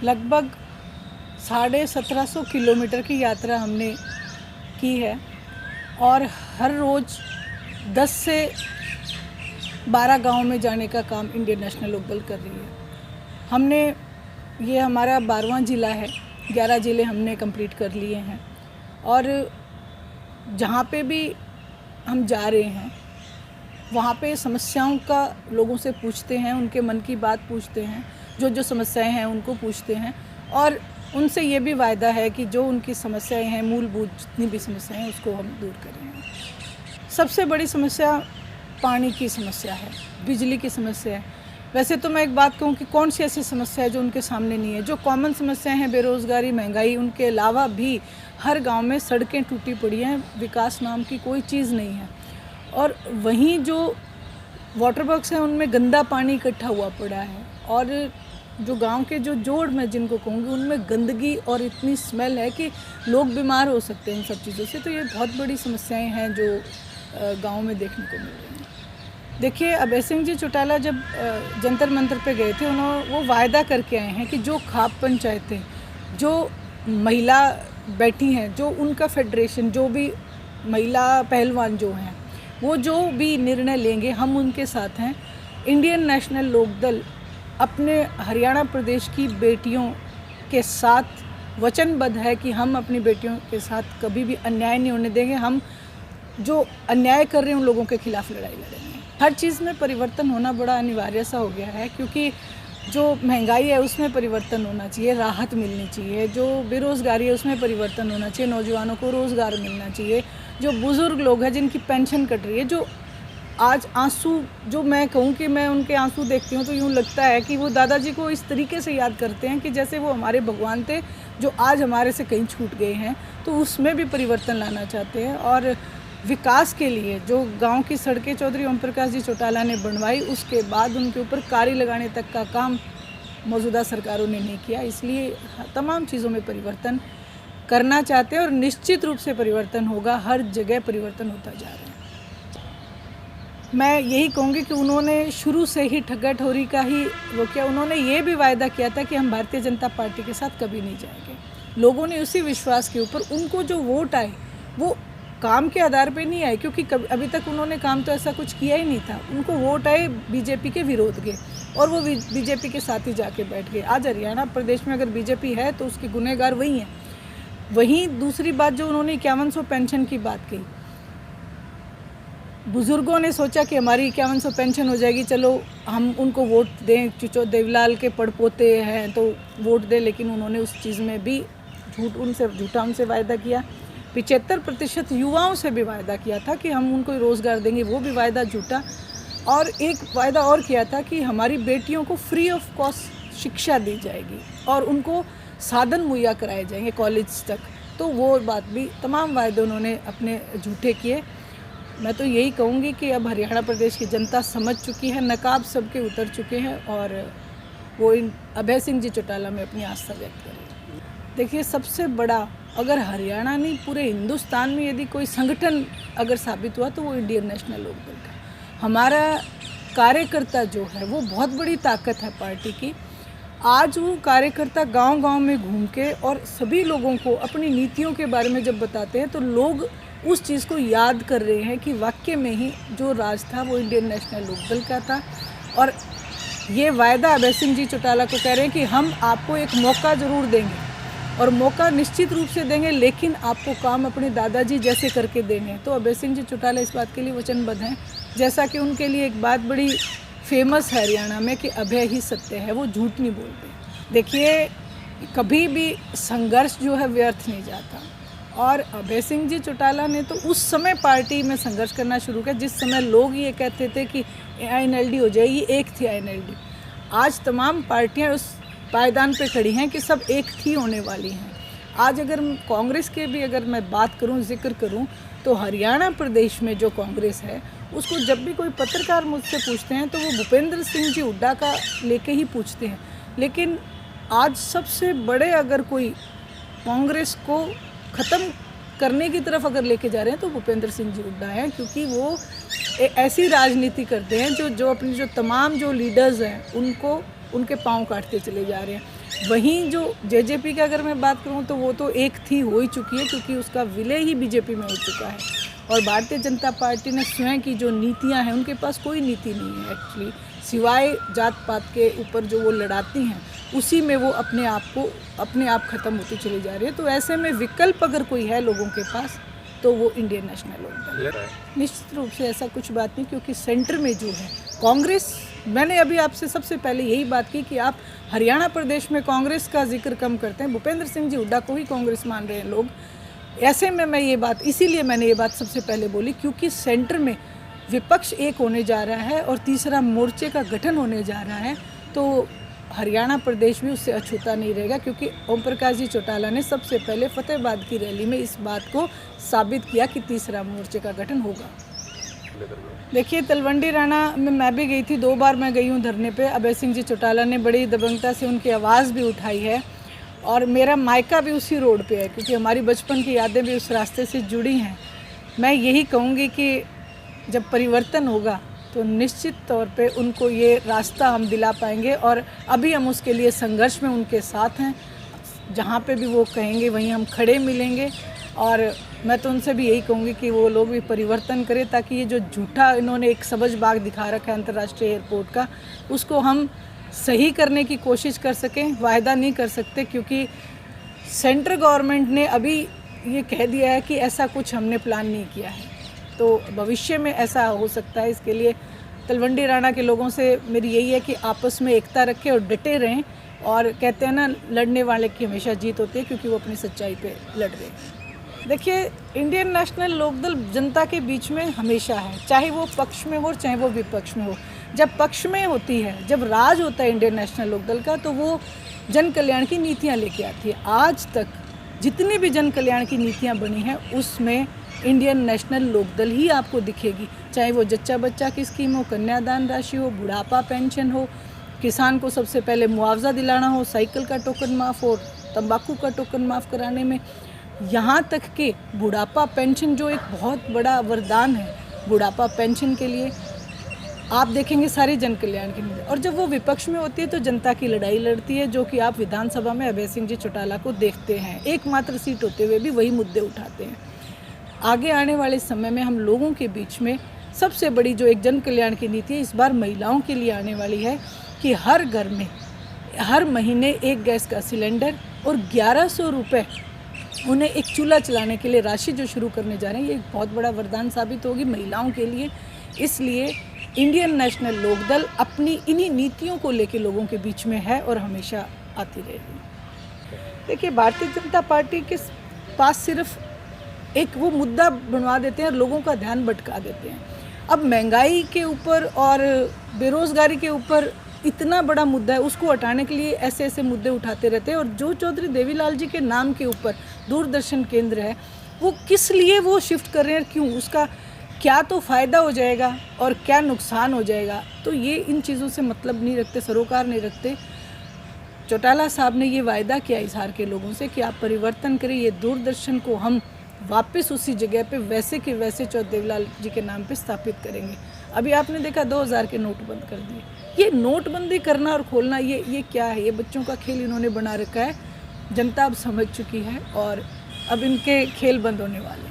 लगभग 1750 किलोमीटर की यात्रा हमने की है और हर रोज़ 10 से 12 गांव में जाने का काम इंडियन नेशनल लोकदल कर रही है। हमने ये हमारा 12वां ज़िला है, 11 ज़िले हमने कंप्लीट कर लिए हैं और जहाँ पे भी हम जा रहे हैं वहाँ पे समस्याओं का लोगों से पूछते हैं, उनके मन की बात पूछते हैं, जो समस्याएं हैं उनको पूछते हैं और उनसे ये भी वायदा है कि जो उनकी समस्याएं हैं, मूलभूत जितनी भी समस्याएं हैं उसको हम दूर करेंगे। सबसे बड़ी समस्या पानी की समस्या है, बिजली की समस्या है। वैसे तो मैं एक बात कहूँ कि कौन सी ऐसी समस्या है जो उनके सामने नहीं है। जो कॉमन समस्याएं हैं, बेरोज़गारी, महंगाई, उनके अलावा भी हर गांव में सड़कें टूटी पड़ी हैं, विकास नाम की कोई चीज़ नहीं है। और वहीं जो वाटर वर्क्स हैं उनमें गंदा पानी इकट्ठा हुआ पड़ा है और जो गांव के जो जोड़ मैं जिनको कहूँगी उनमें गंदगी और इतनी स्मेल है कि लोग बीमार हो सकते हैं इन सब चीज़ों से। तो ये बहुत बड़ी समस्याएं हैं जो गांव में देखने को मिल रही हैं। देखिए, अभय सिंह जी चौटाला जब जंतर मंतर पे गए थे, उन्होंने वो वायदा करके आए हैं कि जो खाप पंचायतें, जो महिला बैठी हैं, जो उनका फेडरेशन, जो भी महिला पहलवान जो हैं, वो जो भी निर्णय लेंगे हम उनके साथ हैं। इंडियन नेशनल लोकदल अपने हरियाणा प्रदेश की बेटियों के साथ वचनबद्ध है कि हम अपनी बेटियों के साथ कभी भी अन्याय नहीं होने देंगे। हम जो अन्याय कर रहे हैं उन लोगों के खिलाफ लड़ाई लड़ेंगे। हर चीज़ में परिवर्तन होना बड़ा अनिवार्य सा हो गया है, क्योंकि जो महंगाई है उसमें परिवर्तन होना चाहिए, राहत मिलनी चाहिए। जो बेरोज़गारी है उसमें परिवर्तन होना चाहिए, नौजवानों को रोज़गार मिलना चाहिए। जो बुज़ुर्ग लोग हैं जिनकी पेंशन कट रही है, जो आज आंसू, जो मैं कहूँ कि मैं उनके आंसू देखती हूँ तो यूँ लगता है कि वो दादाजी को इस तरीके से याद करते हैं कि जैसे वो हमारे भगवान थे जो आज हमारे से कहीं छूट गए हैं। तो उसमें भी परिवर्तन लाना चाहते हैं और विकास के लिए जो गांव की सड़कें चौधरी ओम प्रकाश जी चौटाला ने बनवाई, उसके बाद उनके ऊपर कारी लगाने तक का काम मौजूदा सरकारों ने नहीं किया। इसलिए तमाम चीज़ों में परिवर्तन करना चाहते हैं और निश्चित रूप से परिवर्तन होगा। हर जगह परिवर्तन होता जा रहा है। मैं यही कहूँगी कि उन्होंने शुरू से ही ठग्गा ठोरी का ही वो किया। उन्होंने ये भी वायदा किया था कि हम भारतीय जनता पार्टी के साथ कभी नहीं जाएंगे। लोगों ने उसी विश्वास के ऊपर उनको जो वोट आए वो काम के आधार पे नहीं आए, क्योंकि अभी तक उन्होंने काम तो ऐसा कुछ किया ही नहीं था। उनको वोट आए बीजेपी के विरोध के और वो बीजेपी के साथ ही जाके बैठ गए। आज हरियाणा प्रदेश में अगर बीजेपी है तो उसकी गुनहगार वही हैं। वहीं दूसरी बात, जो उन्होंने 5100 पेंशन की बात कही, बुज़ुर्गों ने सोचा कि हमारी 5100 पेंशन हो जाएगी, चलो हम उनको वोट दें, चुचो देवलाल के पड़पोते हैं तो वोट दें। लेकिन उन्होंने उस चीज़ में भी झूठा उनसे वायदा किया। 75% युवाओं से भी वायदा किया था कि हम उनको रोज़गार देंगे, वो भी वायदा झूठा। और एक वायदा और किया था कि हमारी बेटियों को फ्री ऑफ कॉस्ट शिक्षा दी जाएगी और उनको साधन मुहैया कराए जाएंगे कॉलेज तक। तो वो बात भी, तमाम वायदे उन्होंने अपने झूठे किए। मैं तो यही कहूँगी कि अब हरियाणा प्रदेश की जनता समझ चुकी है, नकाब सबके उतर चुके हैं और वो इन अभय सिंह जी चौटाला में अपनी आस्था व्यक्त करें। देखिए, सबसे बड़ा, अगर हरियाणा नहीं पूरे हिंदुस्तान में यदि कोई संगठन अगर साबित हुआ तो वो इंडियन नेशनल लोकदल का। हमारा कार्यकर्ता जो है वो बहुत बड़ी ताकत है पार्टी की। आज वो कार्यकर्ता गांव-गांव में घूम के और सभी लोगों को अपनी नीतियों के बारे में जब बताते हैं तो लोग उस चीज़ को याद कर रहे हैं कि वाकई में ही जो राज था वो इंडियन नेशनल लोकदल का था। और ये वायदा अभय सिंह जी चौटाला को कह रहे हैं कि हम आपको एक मौका ज़रूर देंगे और मौका निश्चित रूप से देंगे, लेकिन आपको काम अपने दादाजी जैसे करके देंगे। तो अभय सिंह जी चौटाला इस बात के लिए वचनबद्ध हैं। जैसा कि उनके लिए एक बात बड़ी फेमस है हरियाणा में कि अभय ही सत्य है, वो झूठ नहीं बोलते। देखिए, कभी भी संघर्ष जो है व्यर्थ नहीं जाता और अभय सिंह जी चौटाला ने तो उस समय पार्टी में संघर्ष करना शुरू किया जिस समय लोग ये कहते थे कि INLD हो जाएगी। एक थी INLD, आज तमाम पार्टियां उस पायदान पे खड़ी हैं कि सब एक थी होने वाली हैं। आज अगर कांग्रेस के भी अगर मैं बात करूं, जिक्र करूं, तो हरियाणा प्रदेश में जो कांग्रेस है उसको जब भी कोई पत्रकार मुझसे पूछते हैं तो वो भूपेंद्र सिंह जी हुड्डा का लेके ही पूछते हैं। लेकिन आज सबसे बड़े अगर कोई कांग्रेस को ख़त्म करने की तरफ अगर लेके जा रहे हैं तो भूपेंद्र सिंह जी हुड्डा हैं, क्योंकि वो ऐसी राजनीति करते हैं जो अपनी जो तमाम जो लीडर्स हैं उनको उनके पांव काटते चले जा रहे हैं। वहीं जो जेजेपी का अगर मैं बात करूं तो वो तो एक थी हो ही चुकी है, क्योंकि उसका विलय ही बीजेपी में हो चुका है। और भारतीय जनता पार्टी ने स्वयं की जो नीतियां हैं, उनके पास कोई नीति नहीं है एक्चुअली, सिवाय जात पात के ऊपर जो वो लड़ाती हैं उसी में वो अपने आप ख़त्म होती चली जा रही है। तो ऐसे में विकल्प अगर कोई है लोगों के पास तो वो इंडियन नेशनल लोकदल है। निश्चित रूप से ऐसा कुछ बात नहीं, क्योंकि सेंटर में जो है कांग्रेस, मैंने अभी आपसे सबसे पहले यही बात की कि आप हरियाणा प्रदेश में कांग्रेस का जिक्र कम करते हैं, भूपेंद्र सिंह जी हुड्डा को ही कांग्रेस मान रहे हैं लोग। ऐसे में मैं ये बात, इसीलिए मैंने ये बात सबसे पहले बोली, क्योंकि सेंटर में विपक्ष एक होने जा रहा है और तीसरा मोर्चे का गठन होने जा रहा है, तो हरियाणा प्रदेश भी उससे अछूता नहीं रहेगा, क्योंकि ओम प्रकाश जी चौटाला ने सबसे पहले फतेहाबाद की रैली में इस बात को साबित किया कि तीसरा मोर्चे का गठन होगा। देखिए, तलवंडी राणा में मैं भी गई थी, 2 बार मैं गई हूँ धरने पे। अभय सिंह जी चौटाला ने बड़ी दबंगता से उनकी आवाज़ भी उठाई है, और मेरा मायका भी उसी रोड पे है, क्योंकि हमारी बचपन की यादें भी उस रास्ते से जुड़ी हैं। मैं यही कहूँगी कि जब परिवर्तन होगा तो निश्चित तौर पे उनको ये रास्ता हम दिला पाएंगे, और अभी हम उसके लिए संघर्ष में उनके साथ हैं। जहाँ पे भी वो कहेंगे वहीं हम खड़े मिलेंगे, और मैं तो उनसे भी यही कहूँगी कि वो लोग भी परिवर्तन करें, ताकि ये जो झूठा इन्होंने एक सबज बाग दिखा रखा है अंतर्राष्ट्रीय एयरपोर्ट का, उसको हम सही करने की कोशिश कर सकें। वायदा नहीं कर सकते, क्योंकि सेंट्रल गवर्नमेंट ने अभी ये कह दिया है कि ऐसा कुछ हमने प्लान नहीं किया है, तो भविष्य में ऐसा हो सकता है। इसके लिए तलवंडी राणा के लोगों से मेरी यही है कि आपस में एकता रखें और डटे रहें, और कहते हैं ना, लड़ने वाले की हमेशा जीत होती है, क्योंकि वो अपनी सच्चाई पे लड़ रहे हैं। देखिए, इंडियन नेशनल लोकदल जनता के बीच में हमेशा है, चाहे वो पक्ष में हो चाहे वो विपक्ष में हो। जब पक्ष में होती है, जब राज होता है इंडियन नेशनल लोकदल का, तो वो जन कल्याण की नीतियाँ लेके आती है। आज तक जितनी भी जन कल्याण की नीतियाँ बनी हैं उसमें इंडियन नेशनल लोकदल ही आपको दिखेगी, चाहे वो जच्चा बच्चा की स्कीम हो, कन्यादान राशि हो, बुढ़ापा पेंशन हो, किसान को सबसे पहले मुआवजा दिलाना हो, साइकिल का टोकन माफ़ हो, तंबाकू का टोकन माफ़ कराने में, यहाँ तक कि बुढ़ापा पेंशन जो एक बहुत बड़ा वरदान है बुढ़ापा पेंशन के लिए, आप देखेंगे सारी जन कल्याण की नीति। और जब वो विपक्ष में होती है तो जनता की लड़ाई लड़ती है, जो कि आप विधानसभा में अभय सिंह जी चौटाला को देखते हैं। एकमात्र सीट होते हुए भी वही मुद्दे उठाते हैं। आगे आने वाले समय में हम लोगों के बीच में सबसे बड़ी जो एक जन कल्याण की नीति है इस बार महिलाओं के लिए आने वाली है, कि हर घर में हर महीने एक गैस का सिलेंडर और 1100 रुपये उन्हें एक चूल्हा चलाने के लिए राशि जो शुरू करने जा रहे हैं, ये एक बहुत बड़ा वरदान साबित होगी महिलाओं के लिए। इसलिए इंडियन नेशनल लोकदल अपनी इन्हीं नीतियों को लेकर लोगों के बीच में है और हमेशा आती रहेगी। देखिए, भारतीय जनता पार्टी के पास सिर्फ एक वो मुद्दा बनवा देते हैं और लोगों का ध्यान भटका देते हैं। अब महंगाई के ऊपर और बेरोज़गारी के ऊपर इतना बड़ा मुद्दा है, उसको हटाने के लिए ऐसे ऐसे मुद्दे उठाते रहते हैं। और जो चौधरी देवीलाल जी के नाम के ऊपर दूरदर्शन केंद्र है, वो किस लिए वो शिफ्ट कर रहे हैं, क्यों, उसका क्या तो फ़ायदा हो जाएगा और क्या नुकसान हो जाएगा, तो ये इन चीज़ों से मतलब नहीं रखते, सरोकार नहीं रखते। चौटाला साहब ने ये वायदा किया हिसार के लोगों से कि आप परिवर्तन करें, ये दूरदर्शन को हम वापस उसी जगह पे वैसे के वैसे चौधरी देवीलाल जी के नाम पे स्थापित करेंगे। अभी आपने देखा 2000 के नोट बंद कर दिए। ये नोटबंदी करना और खोलना ये क्या है, ये बच्चों का खेल इन्होंने बना रखा है। जनता अब समझ चुकी है और अब इनके खेल बंद होने वाले हैं।